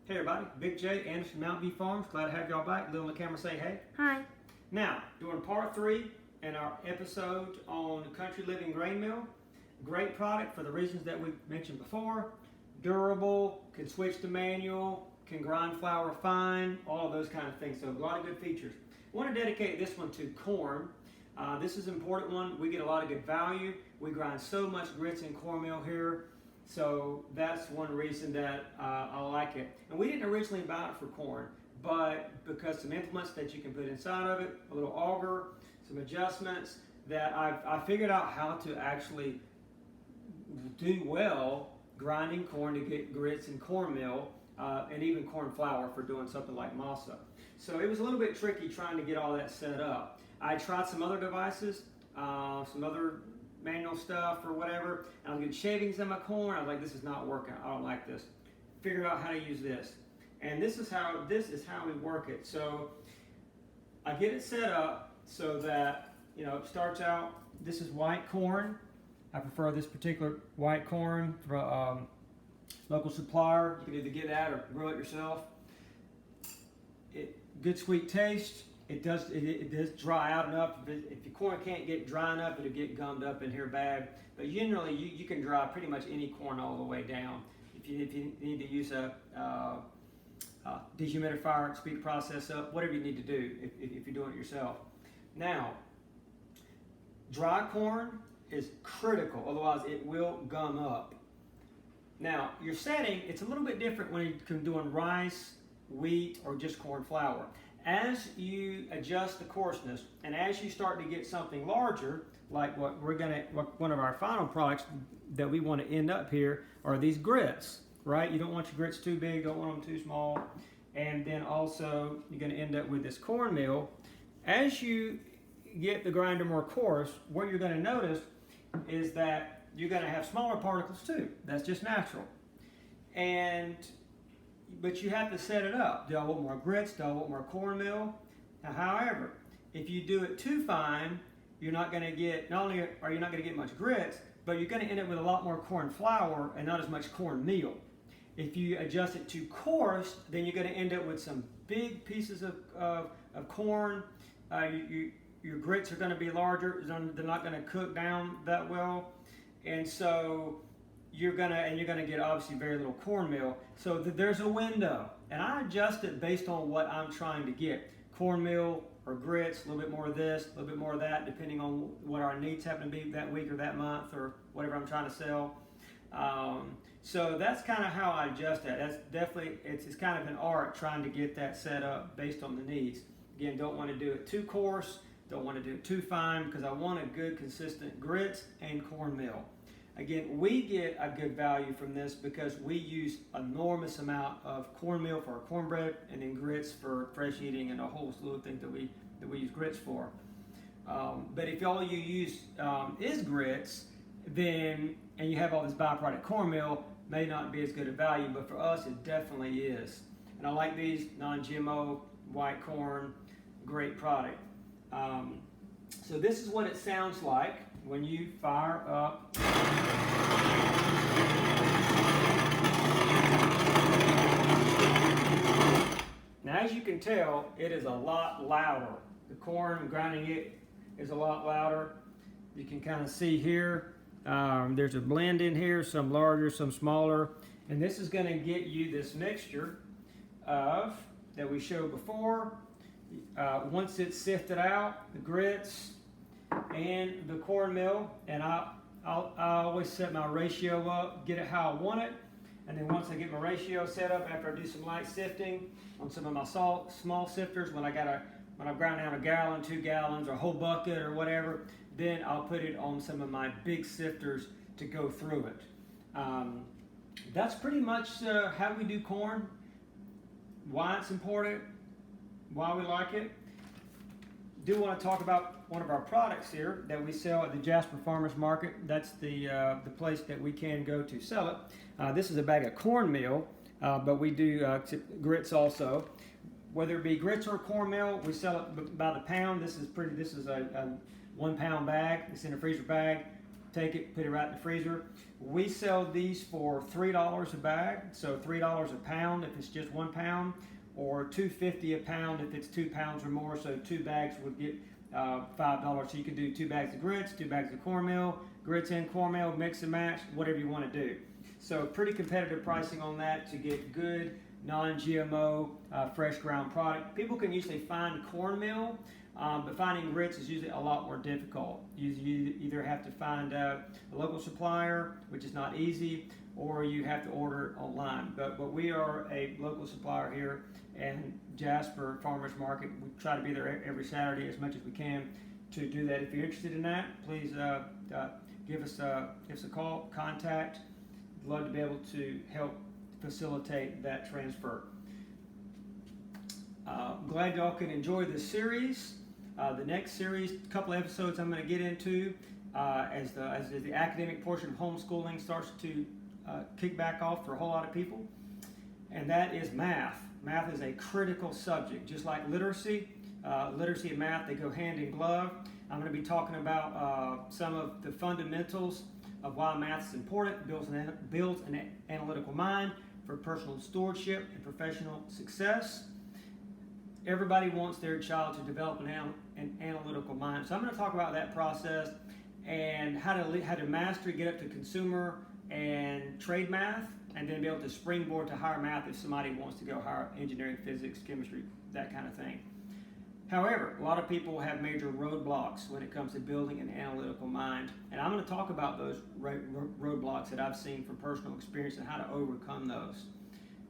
Hey everybody, Big J, Anderson Mountain View Farms. Glad to have y'all back. Little on the camera say hey. Hi. Now, doing part 3 in our episode on Country Living Grain Mill. Great product for the reasons that we mentioned before. Durable, can switch to manual, can grind flour fine, all of those kind of things. So a lot of good features. I want to dedicate this one to corn. This is an important one. We get a lot of good value. We grind so much grits in cornmeal here. So that's one reason that I like it. And we didn't originally buy it for corn, but because some implements that you can put inside of it, a little auger, some adjustments, that I figured out how to actually do well grinding corn to get grits and cornmeal and even corn flour for doing something like masa. So it was a little bit tricky trying to get all that set up. I tried some other devices, some other manual stuff or whatever, and I was getting shavings in my corn. I was like, this is not working. I don't like this. Figured out how to use this. And this is how we work it. So I get it set up so that, you know, it starts out, this is white corn. I prefer this particular white corn from local supplier. You can either get that or grow it yourself. Good sweet taste. It does dry out enough. If your corn can't get dry enough, it'll get gummed up in here bad. But generally, you can dry pretty much any corn all the way down. If you need to use a dehumidifier to speed the process up, whatever you need to do if you're doing it yourself. Now, dry corn is critical, otherwise it will gum up. Now, your setting, it's a little bit different when you're doing rice, wheat, or just corn flour. As you adjust the coarseness, and as you start to get something larger, like what one of our final products that we want to end up here are these grits, right? You don't want your grits too big, don't want them too small. And then also, you're going to end up with this cornmeal. As you get the grinder more coarse, what you're going to notice is that you're going to have smaller particles too. That's just natural. But you have to set it up. Do I want more grits? Do I want more cornmeal? Now, however, if you do it too fine, you're not going to get, not only are you not going to get much grits, but you're going to end up with a lot more corn flour and not as much cornmeal. If you adjust it too coarse, then you're going to end up with some big pieces of corn. Your grits are going to be larger. They're not going to cook down that well. And so you're gonna get obviously very little cornmeal. So there's a window, and I adjust it based on what I'm trying to get. Cornmeal or grits, a little bit more of this, a little bit more of that, depending on what our needs happen to be that week or that month or whatever I'm trying to sell. So that's kind of how I adjust that. That's definitely, it's kind of an art trying to get that set up based on the needs. Again, don't want to do it too coarse, don't want to do it too fine, because I want a good consistent grits and cornmeal. Again, we get a good value from this because we use enormous amount of cornmeal for our cornbread, and then grits for fresh eating, and a whole slew of things that we use grits for. But if all you use is grits, then and you have all this byproduct cornmeal, may not be as good a value. But for us, it definitely is. And I like these non-GMO white corn, great product. So this is what it sounds like when you fire up. Now, as you can tell, it is a lot louder. The corn, grinding it, is a lot louder. You can kind of see here, there's a blend in here, some larger, some smaller. And this is going to get you this mixture of, that we showed before. Once it's sifted out, the grits and the cornmeal, and I always set my ratio up, get it how I want it, and then once I get my ratio set up, after I do some light sifting on some of my small sifters, when I've ground down a gallon, 2 gallons, or a whole bucket or whatever, then I'll put it on some of my big sifters to go through it. That's pretty much how we do corn, why it's important, why we like it. Do want to talk about one of our products here that we sell at the Jasper Farmers Market. That's the place that we can go to sell it. This is a bag of cornmeal, but we do grits also. Whether it be grits or cornmeal, we sell it by the pound. This is a 1 pound bag. It's in a freezer bag. take it, put it right in the freezer. We sell these for $3 a bag, so $3 a pound if it's just 1 pound, or $2.50 a pound if it's 2 pounds or more. So 2 bags would get $5. So you can do 2 bags of grits, 2 bags of cornmeal, grits and cornmeal, mix and match, whatever you want to do. So pretty competitive pricing on that to get good non-GMO fresh ground product. People can usually find cornmeal, but finding grits is usually a lot more difficult. You either have to find a local supplier, which is not easy, or you have to order it online. But we are a local supplier here, and Jasper Farmers Market, we try to be there every Saturday as much as we can to do that. If you're interested in that, please give us a call, contact. I'd love to be able to help facilitate that transfer. Glad y'all can enjoy this series. The next series, a couple of episodes I'm going to get into as the academic portion of homeschooling starts to kick back off for a whole lot of people, and that is math. Math is a critical subject, just like literacy. Literacy and math, they go hand in glove. I'm going to be talking about some of the fundamentals of why math is important, builds an analytical mind for personal stewardship and professional success. Everybody wants their child to develop an analytical mind. So I'm going to talk about that process and how to master, get up to consumer and trade math, and then be able to springboard to higher math if somebody wants to go higher engineering, physics, chemistry, that kind of thing. However, a lot of people have major roadblocks when it comes to building an analytical mind, and I'm going to talk about those roadblocks that I've seen from personal experience and how to overcome those.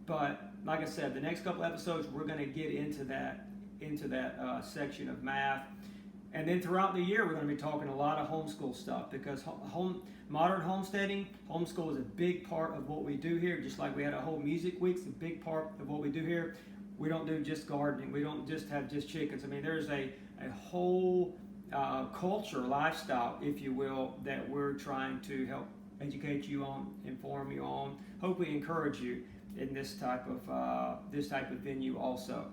But like I said, the next couple episodes we're going to get into that section of math, and then throughout the year we're going to be talking a lot of homeschool stuff, because modern homesteading, homeschool is a big part of what we do here. Just like we had a whole music week, it's a big part of what we do here. We don't do just gardening. We don't just have just chickens. I mean, there's a whole culture, lifestyle, if you will, that we're trying to help educate you on, inform you on, hopefully encourage you in this type of venue also.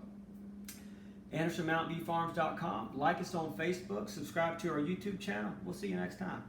AndersonMountainViewFarms.com. Like us on Facebook. Subscribe to our YouTube channel. We'll see you next time.